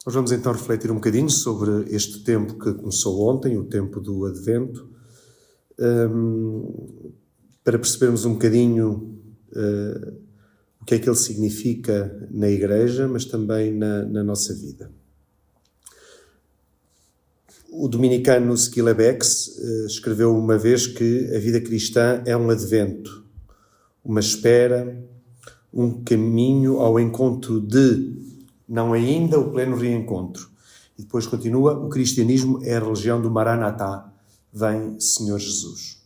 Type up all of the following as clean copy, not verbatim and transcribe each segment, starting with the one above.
Nós vamos então refletir um bocadinho sobre este tempo que começou ontem, o tempo do Advento, para percebermos um bocadinho o que é que ele significa na Igreja, mas também na nossa vida. O dominicano Schillebeeckx escreveu uma vez que a vida cristã é um advento, uma espera, um caminho ao encontro de, não ainda, o pleno reencontro. E depois continua, o cristianismo é a religião do Maranatá, vem Senhor Jesus.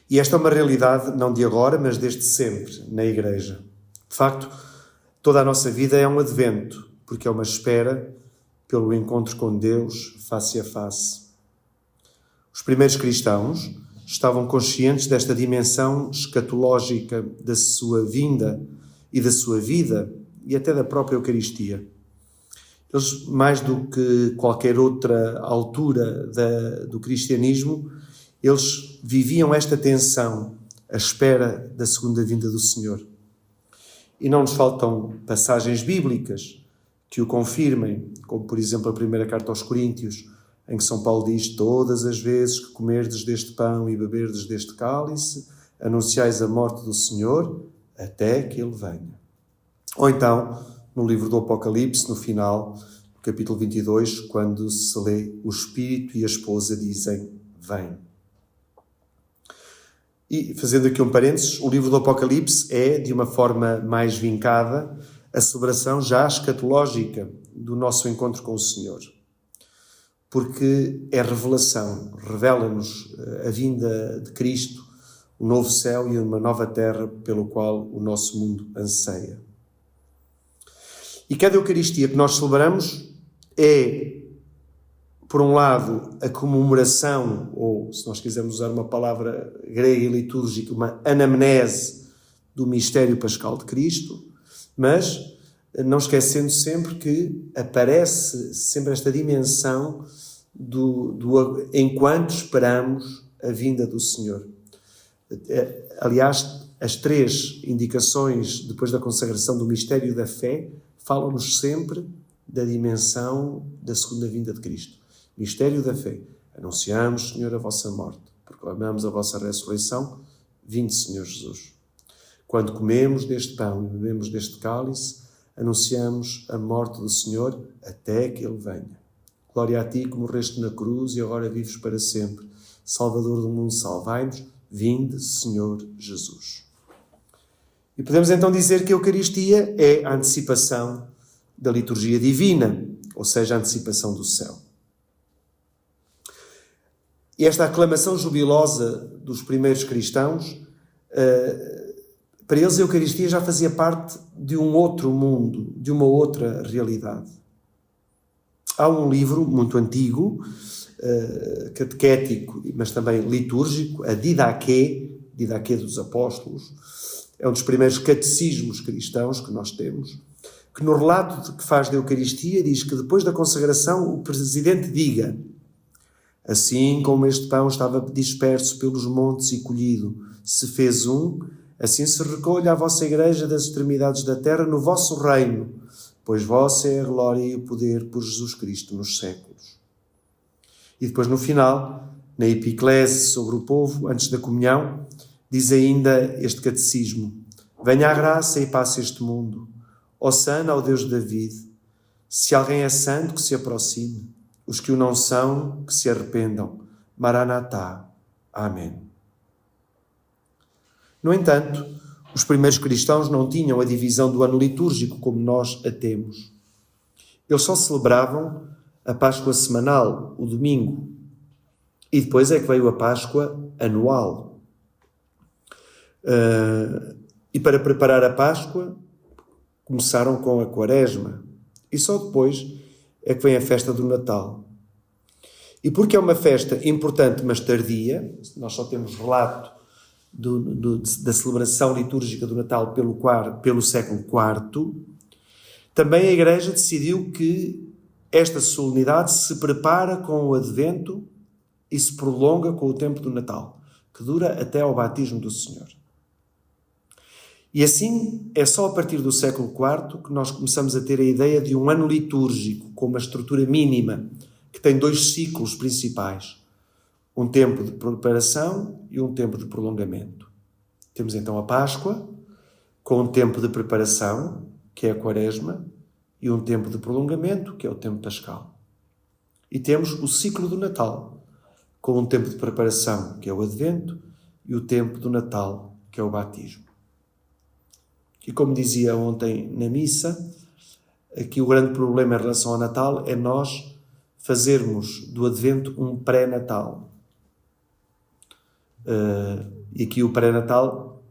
E esta é uma realidade não de agora, mas desde sempre, na Igreja. De facto, toda a nossa vida é um advento, porque é uma espera pelo encontro com Deus face a face. Os primeiros cristãos estavam conscientes desta dimensão escatológica da sua vinda e da sua vida e até da própria Eucaristia. Eles, mais do que qualquer outra altura do cristianismo, eles viviam esta tensão, a espera da segunda vinda do Senhor. E não nos faltam passagens bíblicas que o confirmem, como por exemplo a primeira carta aos Coríntios, em que São Paulo diz: todas as vezes que comerdes deste pão e beberdes deste cálice, anunciais a morte do Senhor até que Ele venha. Ou então, no livro do Apocalipse, no final, no capítulo 22, quando se lê: o Espírito e a esposa dizem: vem. E, fazendo aqui um parênteses, o livro do Apocalipse é, de uma forma mais vincada, a celebração já escatológica do nosso encontro com o Senhor. Porque é revelação, revela-nos a vinda de Cristo, um novo céu e uma nova terra pelo qual o nosso mundo anseia. E cada Eucaristia que nós celebramos é, por um lado, a comemoração, ou, se nós quisermos usar uma palavra grega e litúrgica, uma anamnese do mistério pascal de Cristo, mas não esquecendo sempre que aparece sempre esta dimensão do enquanto esperamos a vinda do Senhor. Aliás, as três indicações depois da consagração do mistério da fé falam-nos sempre da dimensão da segunda vinda de Cristo. Mistério da fé. Anunciamos, Senhor, a vossa morte. Proclamamos a vossa ressurreição. Vinde, Senhor Jesus. Quando comemos deste pão e bebemos deste cálice, anunciamos a morte do Senhor até que Ele venha. Glória a ti que morreste na cruz e agora vives para sempre. Salvador do mundo, salvai-nos. Vinde, Senhor Jesus. E podemos então dizer que a Eucaristia é a antecipação da liturgia divina, ou seja, a antecipação do céu. E esta aclamação jubilosa dos primeiros cristãos, para eles a Eucaristia já fazia parte de um outro mundo, de uma outra realidade. Há um livro muito antigo, catequético, mas também litúrgico, a Didaquê dos Apóstolos. É um dos primeiros catecismos cristãos que nós temos, que no relato que faz da Eucaristia diz que depois da consagração o presidente diga: assim como este pão estava disperso pelos montes e colhido, se fez um, assim se recolhe a vossa Igreja das extremidades da terra no vosso reino, pois vossa é a glória e o poder por Jesus Cristo nos séculos. E depois no final, na epiclese sobre o povo, antes da comunhão, diz ainda este catecismo: venha a graça e passe este mundo. Hosanna ao Deus de David. Se alguém é santo, que se aproxime. Os que o não são, que se arrependam. Maranatá. Amém. No entanto, os primeiros cristãos não tinham a divisão do ano litúrgico como nós a temos. Eles só celebravam a Páscoa semanal, o domingo. E depois é que veio a Páscoa anual. E para preparar a Páscoa, começaram com a Quaresma. E só depois é que vem a festa do Natal. E porque é uma festa importante, mas tardia, nós só temos relato da celebração litúrgica do Natal pelo século IV, também a Igreja decidiu que esta solenidade se prepara com o Advento e se prolonga com o tempo do Natal, que dura até ao batismo do Senhor. E assim, é só a partir do século IV que nós começamos a ter a ideia de um ano litúrgico, com uma estrutura mínima, que tem 2 ciclos principais. Um tempo de preparação e um tempo de prolongamento. Temos então a Páscoa, com um tempo de preparação, que é a Quaresma, e um tempo de prolongamento, que é o tempo pascal. E temos o ciclo do Natal, com um tempo de preparação, que é o Advento, e o tempo do Natal, que é o batismo. E como dizia ontem na missa, aqui o grande problema em relação ao Natal é nós fazermos do Advento um pré-Natal. E aqui o pré-Natal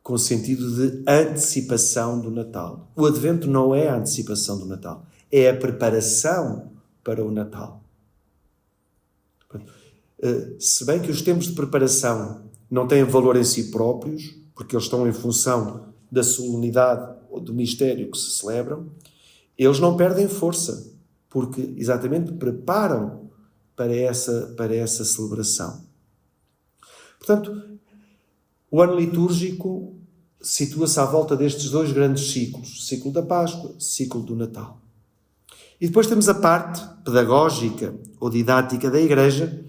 com o sentido de antecipação do Natal. O Advento não é a antecipação do Natal, é a preparação para o Natal. Se bem que os tempos de preparação não têm valor em si próprios, porque eles estão em função da solenidade ou do mistério que se celebram, eles não perdem força, porque exatamente preparam para essa celebração. Portanto, o ano litúrgico situa-se à volta destes 2 grandes ciclos, ciclo da Páscoa, ciclo do Natal. E depois temos a parte pedagógica ou didática da Igreja,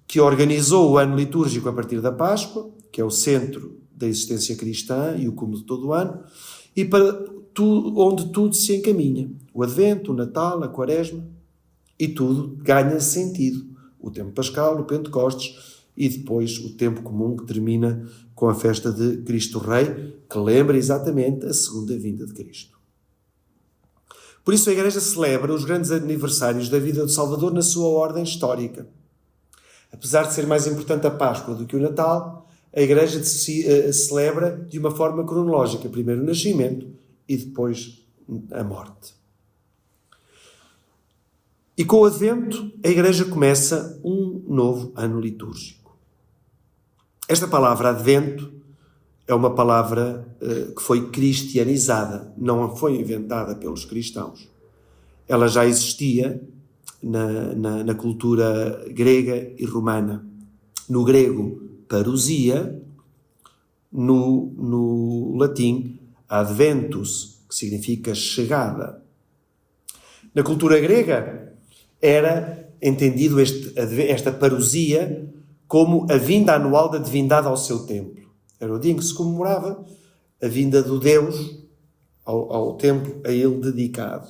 que organizou o ano litúrgico a partir da Páscoa, que é o centro da existência cristã e o cúmulo de todo o ano, e onde tudo se encaminha. O Advento, o Natal, a Quaresma, e tudo ganha sentido. O tempo pascal, o Pentecostes, e depois o tempo comum que termina com a festa de Cristo Rei, que lembra exatamente a segunda vinda de Cristo. Por isso a Igreja celebra os grandes aniversários da vida do Salvador na sua ordem histórica. Apesar de ser mais importante a Páscoa do que o Natal, a Igreja celebra de uma forma cronológica, primeiro o nascimento e depois a morte. E com o Advento, a Igreja começa um novo ano litúrgico. Esta palavra Advento é uma palavra que foi cristianizada, não foi inventada pelos cristãos. Ela já existia na cultura grega e romana. No grego, parousia, no latim, adventus, que significa chegada. Na cultura grega, era entendido esta parousia como a vinda anual da divindade ao seu templo. Era o dia em que se comemorava a vinda do Deus ao templo a ele dedicado.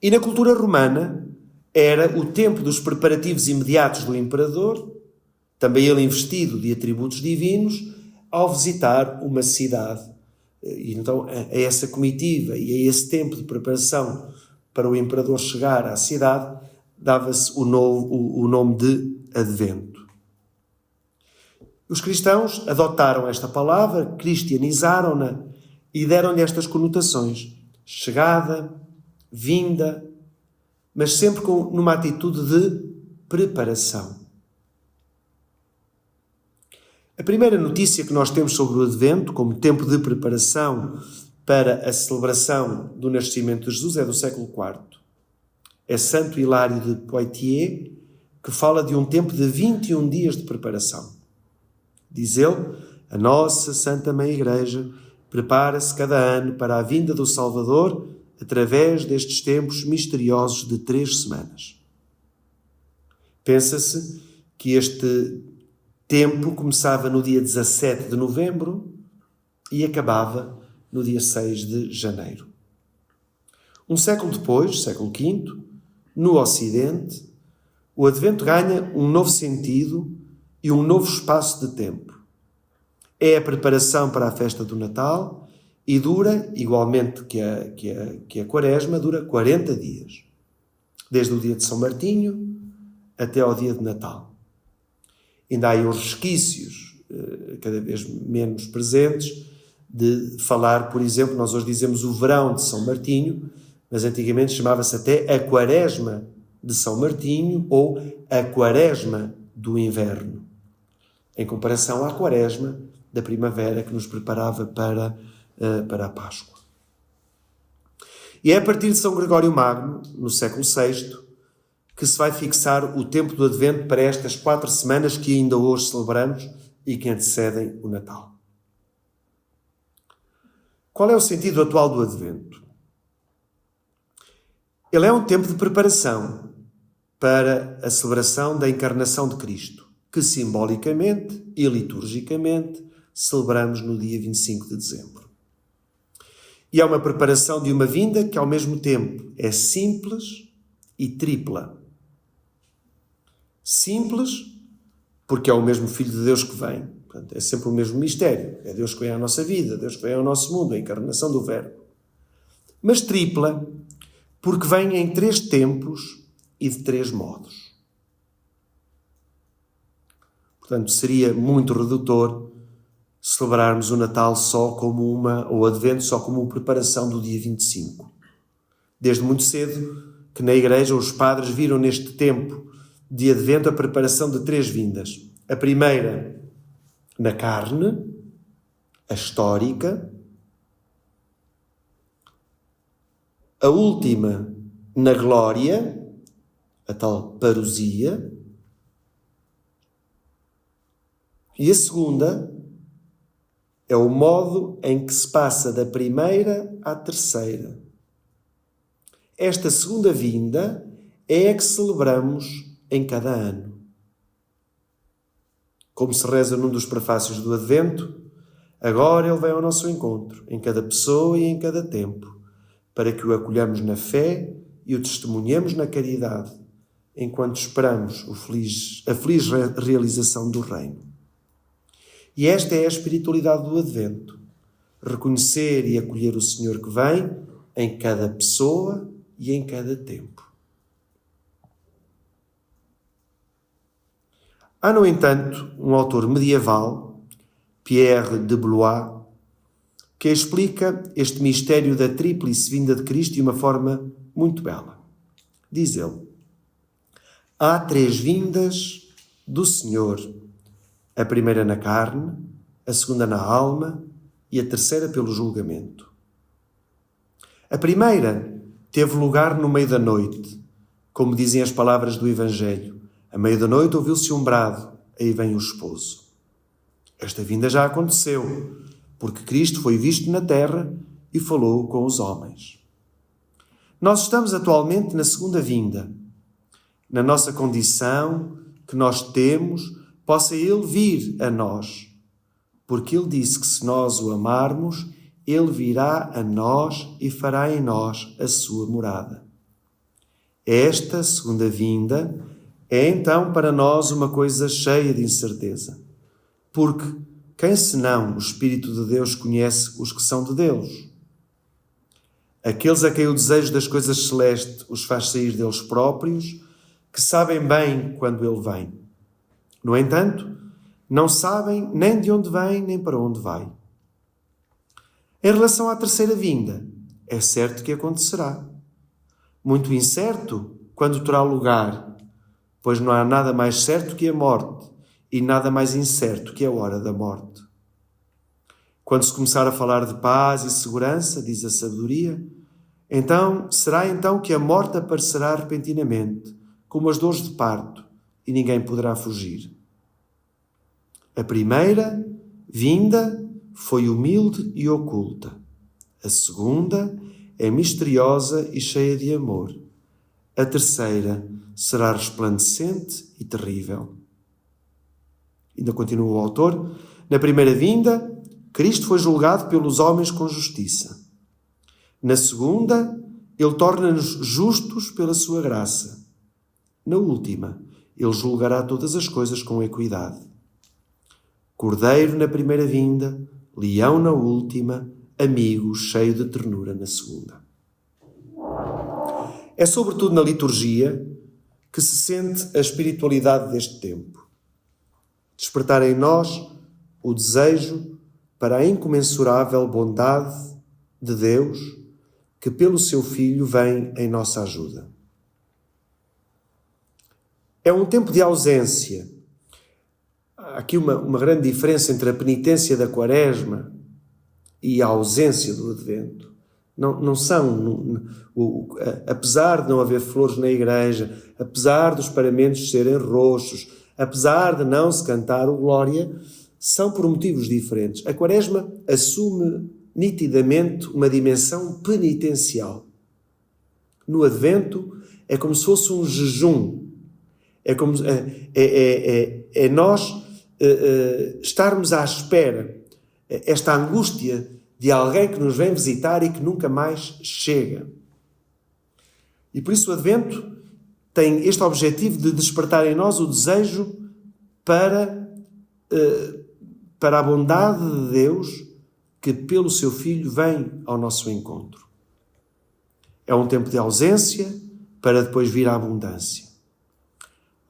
E na cultura romana era o tempo dos preparativos imediatos do imperador, também ele investido de atributos divinos, ao visitar uma cidade. E então a essa comitiva e a esse tempo de preparação para o imperador chegar à cidade, dava-se o nome de Advento. Os cristãos adotaram esta palavra, cristianizaram-na e deram-lhe estas conotações. Chegada, vinda, mas sempre numa atitude de preparação. A primeira notícia que nós temos sobre o Advento, como tempo de preparação para a celebração do nascimento de Jesus, é do século IV. É Santo Hilário de Poitiers, que fala de um tempo de 21 dias de preparação. Diz ele, a nossa Santa Mãe Igreja prepara-se cada ano para a vinda do Salvador através destes tempos misteriosos de 3 semanas. Pensa-se que este tempo começava no dia 17 de novembro e acabava no dia 6 de janeiro. Um século depois, século V, no Ocidente, o Advento ganha um novo sentido e um novo espaço de tempo. É a preparação para a festa do Natal e dura, igualmente que a Quaresma, dura 40 dias. Desde o dia de São Martinho até ao dia de Natal. Ainda há aí uns resquícios, cada vez menos presentes, de falar, por exemplo, nós hoje dizemos o verão de São Martinho, mas antigamente chamava-se até a Quaresma de São Martinho ou a Quaresma do inverno, em comparação à Quaresma da primavera que nos preparava para a Páscoa. E é a partir de São Gregório Magno, no século VI, que se vai fixar o tempo do Advento para estas 4 semanas que ainda hoje celebramos e que antecedem o Natal. Qual é o sentido atual do Advento? Ele é um tempo de preparação para a celebração da encarnação de Cristo, que simbolicamente e liturgicamente celebramos no dia 25 de dezembro. E é uma preparação de uma vinda que, ao mesmo tempo, é simples e tripla. Simples, porque é o mesmo Filho de Deus que vem. Portanto, é sempre o mesmo mistério. É Deus que vem à nossa vida, Deus que vem ao nosso mundo, a encarnação do Verbo. Mas tripla, porque vem em 3 tempos e de 3 modos. Portanto, seria muito redutor celebrarmos o Natal só como ou o Advento só como uma preparação do dia 25. Desde muito cedo que na Igreja os padres viram neste tempo de Advento a preparação de 3 vindas. A primeira na carne, a histórica. A última na glória, a tal parousia. E a segunda é o modo em que se passa da primeira à terceira. Esta segunda vinda é a que celebramos em cada ano. Como se reza num dos prefácios do Advento, agora ele vem ao nosso encontro, em cada pessoa e em cada tempo, para que o acolhamos na fé e o testemunhemos na caridade, enquanto esperamos a feliz realização do reino. E esta é a espiritualidade do Advento. Reconhecer e acolher o Senhor que vem em cada pessoa e em cada tempo. Há, no entanto, um autor medieval, Pierre de Blois, que explica este mistério da tríplice vinda de Cristo de uma forma muito bela. Diz ele: há 3 vindas do Senhor, a primeira na carne, a segunda na alma e a terceira pelo julgamento. A primeira teve lugar no meio da noite, como dizem as palavras do Evangelho. À meia da noite ouviu-se um brado, aí vem o esposo. Esta vinda já aconteceu, porque Cristo foi visto na terra e falou com os homens. Nós estamos atualmente na segunda vinda. Na nossa condição que nós temos, possa Ele vir a nós, porque Ele disse que se nós o amarmos, Ele virá a nós e fará em nós a sua morada. Esta segunda vinda é então para nós uma coisa cheia de incerteza, porque quem senão o Espírito de Deus conhece os que são de Deus? Aqueles a quem o desejo das coisas celestes os faz sair deles próprios, que sabem bem quando Ele vem. No entanto, não sabem nem de onde vem, nem para onde vai. Em relação à terceira vinda, é certo que acontecerá. Muito incerto quando terá lugar, pois não há nada mais certo que a morte e nada mais incerto que a hora da morte. Quando se começar a falar de paz e segurança, diz a sabedoria, será então que a morte aparecerá repentinamente, como as dores de parto, e ninguém poderá fugir. A primeira vinda foi humilde e oculta. A segunda é misteriosa e cheia de amor. A terceira será resplandecente e terrível. Ainda continua o autor. Na primeira vinda, Cristo foi julgado pelos homens com justiça. Na segunda, Ele torna-nos justos pela sua graça. Na última, Ele julgará todas as coisas com equidade. Cordeiro na primeira vinda, leão na última, amigo cheio de ternura na segunda. É sobretudo na liturgia que se sente a espiritualidade deste tempo. Despertar em nós o desejo para a incomensurável bondade de Deus que pelo seu Filho vem em nossa ajuda. É um tempo de ausência. Há aqui uma grande diferença entre a penitência da Quaresma e a ausência do Advento. Não são, apesar de não haver flores na igreja, apesar dos paramentos serem roxos, apesar de não se cantar o Glória, são por motivos diferentes. A Quaresma assume nitidamente uma dimensão penitencial. No Advento é como se fosse um jejum. É nós estarmos à espera. Esta angústia de alguém que nos vem visitar e que nunca mais chega. E por isso o Advento tem este objetivo de despertar em nós o desejo para a bondade de Deus que pelo seu Filho vem ao nosso encontro. É um tempo de ausência para depois vir a abundância.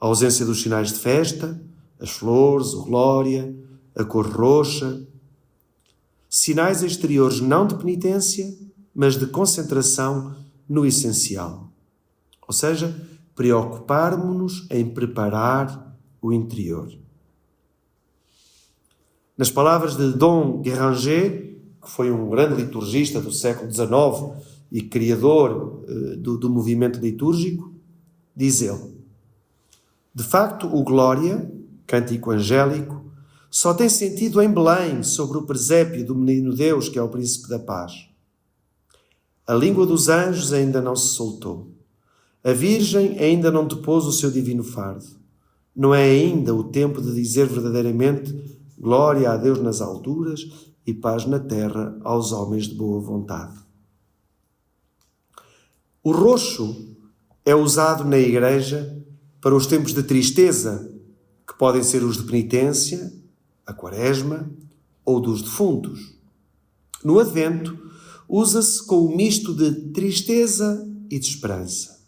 A ausência dos sinais de festa, as flores, o glória, a cor roxa. Sinais exteriores não de penitência, mas de concentração no essencial. Ou seja, preocuparmos-nos em preparar o interior. Nas palavras de Dom Guéranger, que foi um grande liturgista do século XIX e criador do movimento litúrgico, diz ele: de facto, o Glória, cântico angélico, só tem sentido em Belém, sobre o presépio do menino Deus, que é o príncipe da paz. A língua dos anjos ainda não se soltou. A Virgem ainda não depôs o seu divino fardo. Não é ainda o tempo de dizer verdadeiramente glória a Deus nas alturas e paz na terra aos homens de boa vontade. O roxo é usado na Igreja para os tempos de tristeza, que podem ser os de penitência, a Quaresma ou dos defuntos. No Advento, usa-se com o misto de tristeza e de esperança.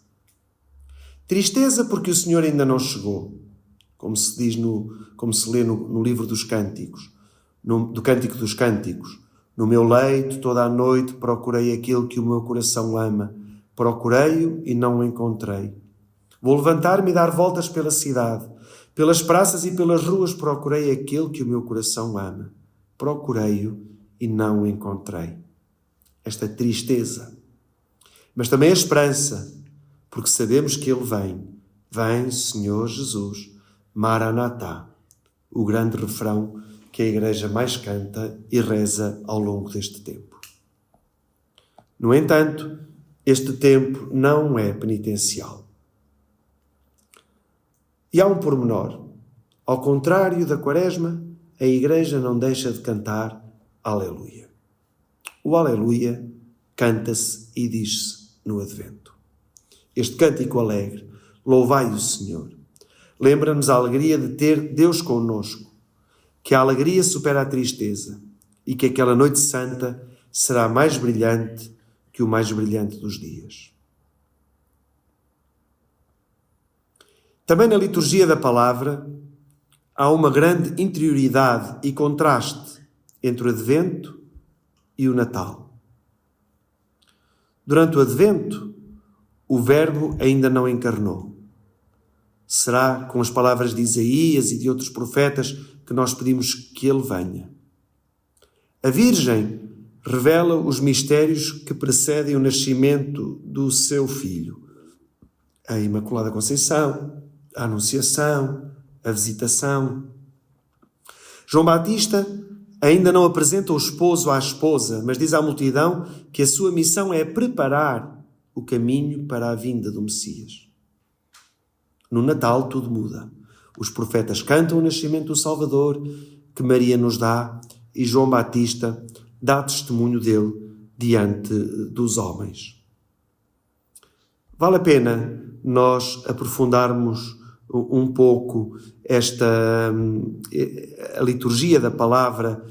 Tristeza porque o Senhor ainda não chegou, como se lê no livro dos Cânticos, do Cântico dos Cânticos. No meu leito, toda a noite, procurei aquilo que o meu coração ama. Procurei-o e não o encontrei. Vou levantar-me e dar voltas pela cidade. Pelas praças e pelas ruas procurei aquele que o meu coração ama. Procurei-o e não o encontrei. Esta tristeza. Mas também a esperança, porque sabemos que Ele vem. Vem, Senhor Jesus, Maranatá, o grande refrão que a Igreja mais canta e reza ao longo deste tempo. No entanto, este tempo não é penitencial. E há um pormenor. Ao contrário da Quaresma, a Igreja não deixa de cantar Aleluia. O Aleluia canta-se e diz-se no Advento. Este cântico alegre, louvai o Senhor, lembra-nos a alegria de ter Deus connosco, que a alegria supera a tristeza e que aquela noite santa será mais brilhante que o mais brilhante dos dias. Também na liturgia da palavra há uma grande interioridade e contraste entre o Advento e o Natal. Durante o Advento, o Verbo ainda não encarnou. Será com as palavras de Isaías e de outros profetas que nós pedimos que Ele venha. A Virgem revela os mistérios que precedem o nascimento do seu Filho. A Imaculada Conceição, a Anunciação, a Visitação. João Batista ainda não apresenta o esposo à esposa, mas diz à multidão que a sua missão é preparar o caminho para a vinda do Messias. No Natal tudo muda. Os profetas cantam o nascimento do Salvador que Maria nos dá e João Batista dá testemunho dele diante dos homens. Vale a pena nós aprofundarmos um pouco a liturgia da palavra,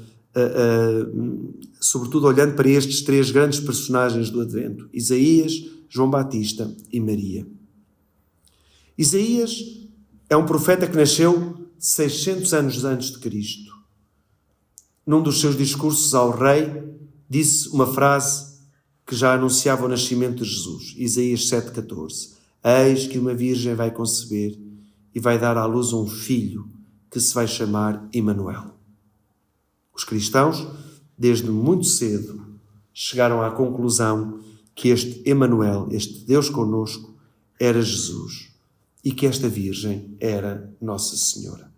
sobretudo olhando para estes três grandes personagens do Advento: Isaías, João Batista e Maria. Isaías é um profeta que nasceu 600 anos antes de Cristo. Num dos seus discursos ao rei, disse uma frase que já anunciava o nascimento de Jesus. Isaías 7,14. Eis que uma virgem vai conceber e vai dar à luz um filho que se vai chamar Emanuel. Os cristãos, desde muito cedo, chegaram à conclusão que este Emanuel, este Deus conosco, era Jesus e que esta virgem era Nossa Senhora.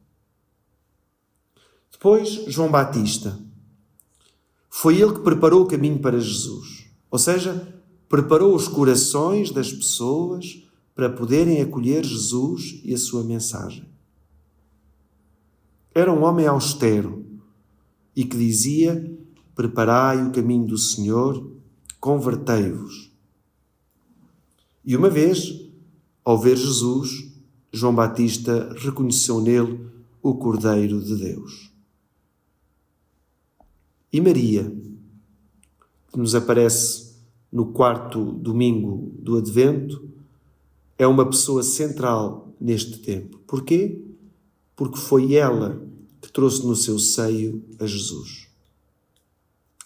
Depois, João Batista Foi ele que preparou o caminho para Jesus. Ou seja, preparou os corações das pessoas para poderem acolher Jesus e a sua mensagem. Era um homem austero e que dizia: preparai o caminho do Senhor, convertei-vos. E uma vez, ao ver Jesus, João Batista reconheceu nele o Cordeiro de Deus. E Maria, que nos aparece no quarto domingo do Advento, é uma pessoa central neste tempo. Porquê? Porque foi ela que trouxe no seu seio a Jesus.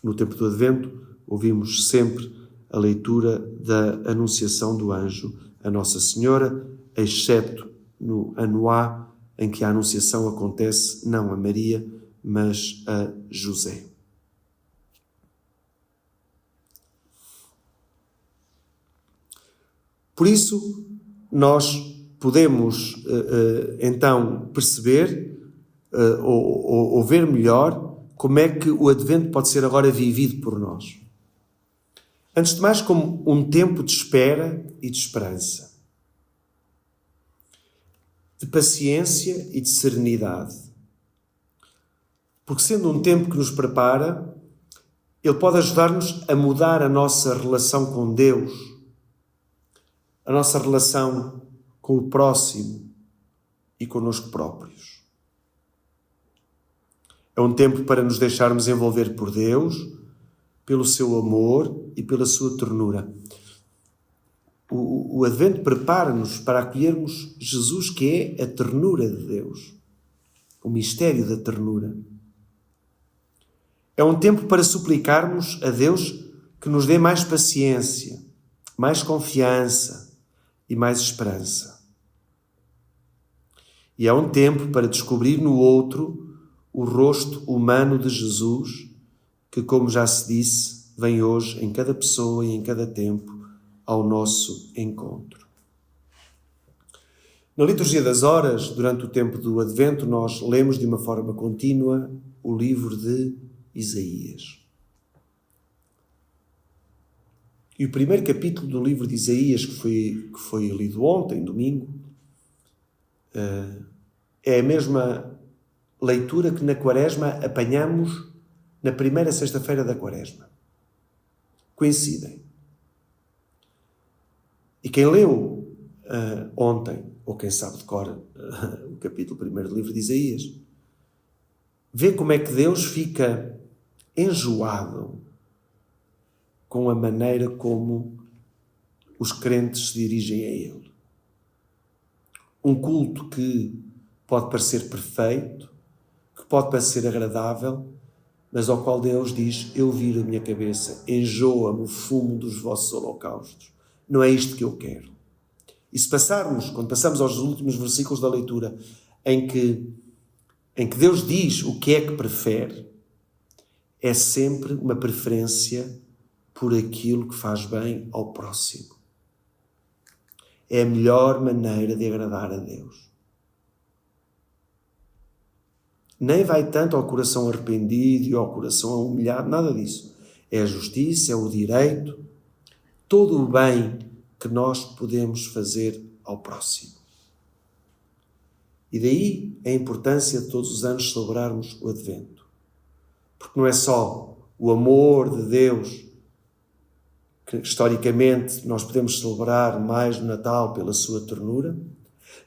No tempo do Advento, ouvimos sempre a leitura da Anunciação do Anjo a Nossa Senhora, exceto no ano A, em que a Anunciação acontece não a Maria, mas a José. Por isso, nós podemos então perceber ou ver melhor como é que o Advento pode ser agora vivido por nós. Antes de mais, como um tempo de espera e de esperança, de paciência e de serenidade. Porque sendo um tempo que nos prepara, ele pode ajudar-nos a mudar a nossa relação com Deus, a nossa relação com o próximo e connosco próprios. É um tempo para nos deixarmos envolver por Deus, pelo seu amor e pela sua ternura. O Advento prepara-nos para acolhermos Jesus, que é a ternura de Deus, o mistério da ternura. É um tempo para suplicarmos a Deus que nos dê mais paciência, mais confiança e mais esperança. E é um tempo para descobrir no outro o rosto humano de Jesus, que, como já se disse, vem hoje em cada pessoa e em cada tempo ao nosso encontro. Na liturgia das horas, durante o tempo do Advento, nós lemos de uma forma contínua o livro de Isaías. E o primeiro capítulo do livro de Isaías, que foi lido ontem, domingo, é a mesma leitura que na Quaresma apanhamos na primeira sexta-feira da Quaresma. Coincidem. E quem leu ontem, ou quem sabe de cor o capítulo 1 do livro de Isaías, vê como é que Deus fica enjoado com a maneira como os crentes se dirigem a Ele. Um culto que pode parecer perfeito, que pode parecer agradável, mas ao qual Deus diz: eu viro a minha cabeça, enjoa-me o fumo dos vossos holocaustos. Não é isto que eu quero. E se passarmos, quando passamos aos últimos versículos da leitura, em que Deus diz o que é que prefere, é sempre uma preferência por aquilo que faz bem ao próximo. É a melhor maneira de agradar a Deus. Nem vai tanto ao coração arrependido e ao coração humilhado, nada disso. É a justiça, é o direito, todo o bem que nós podemos fazer ao próximo. E daí a importância de todos os anos celebrarmos o Advento. Porque não é só o amor de Deus, que historicamente nós podemos celebrar mais no Natal pela sua ternura,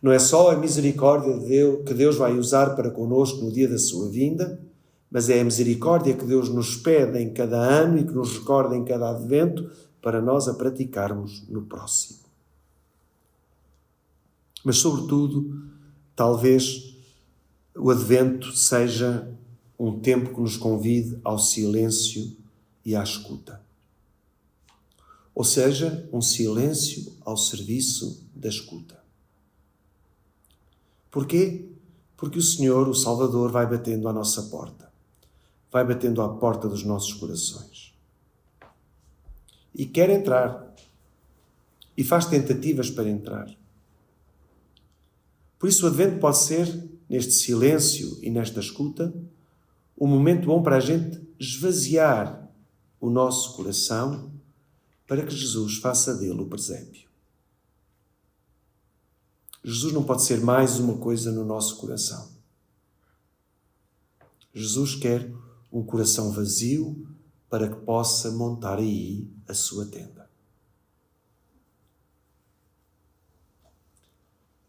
não é só a misericórdia de Deus que Deus vai usar para connosco no dia da sua vinda, mas é a misericórdia que Deus nos pede em cada ano e que nos recorda em cada Advento para nós a praticarmos no próximo. Mas, sobretudo, talvez o Advento seja um tempo que nos convide ao silêncio e à escuta. Ou seja, um silêncio ao serviço da escuta. Porquê? Porque o Senhor, o Salvador, vai batendo à nossa porta. Vai batendo à porta dos nossos corações. E quer entrar. E faz tentativas para entrar. Por isso o Advento pode ser, neste silêncio e nesta escuta, um momento bom para a gente esvaziar o nosso coração para que Jesus faça dele o presépio. Jesus não pode ser mais uma coisa no nosso coração. Jesus quer um coração vazio para que possa montar aí a sua tenda.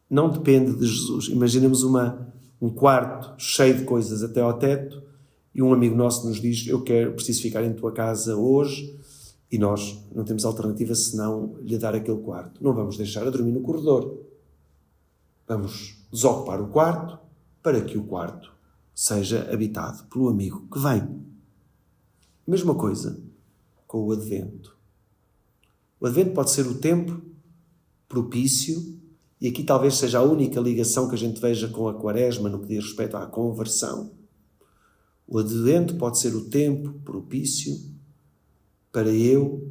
Não depende de Jesus. Imaginemos um quarto cheio de coisas até ao teto e um amigo nosso nos diz: preciso ficar em tua casa hoje, e nós não temos alternativa senão lhe dar aquele quarto. Não vamos deixar a dormir no corredor. Vamos desocupar o quarto para que o quarto seja habitado pelo amigo que vem. Mesma coisa com o Advento. O Advento pode ser o tempo propício, e aqui talvez seja a única ligação que a gente veja com a Quaresma no que diz respeito à conversão. O Advento pode ser o tempo propício para eu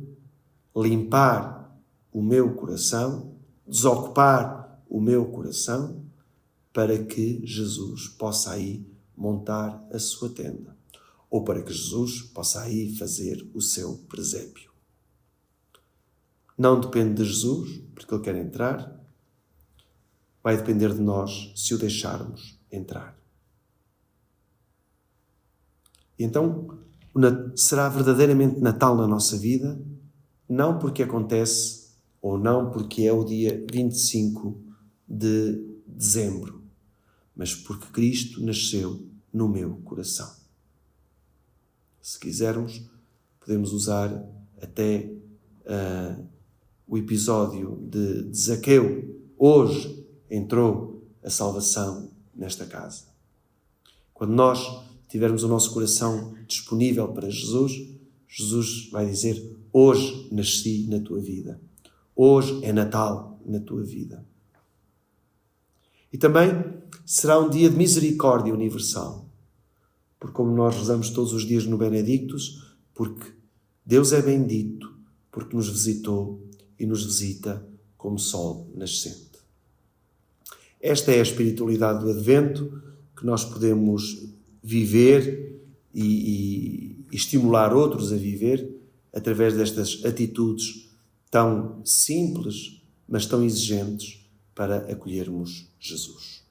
limpar o meu coração, desocupar o meu coração, para que Jesus possa aí montar a sua tenda, ou para que Jesus possa aí fazer o seu presépio. Não depende de Jesus, porque Ele quer entrar, vai depender de nós se o deixarmos entrar. E então, será verdadeiramente Natal na nossa vida, não porque acontece, ou não porque é o dia 25 de dezembro, mas porque Cristo nasceu no meu coração. Se quisermos, podemos usar até o episódio de Zaqueu. Hoje entrou a salvação nesta casa. Quando nós tivermos o nosso coração disponível para Jesus, Jesus vai dizer: hoje nasci na tua vida. Hoje é Natal na tua vida. E também será um dia de misericórdia universal. Porque como nós rezamos todos os dias no Benedictus, porque Deus é bendito, porque nos visitou e nos visita como sol nascente. Esta é a espiritualidade do Advento que nós podemos viver e estimular outros a viver através destas atitudes tão simples, mas tão exigentes para acolhermos Jesus.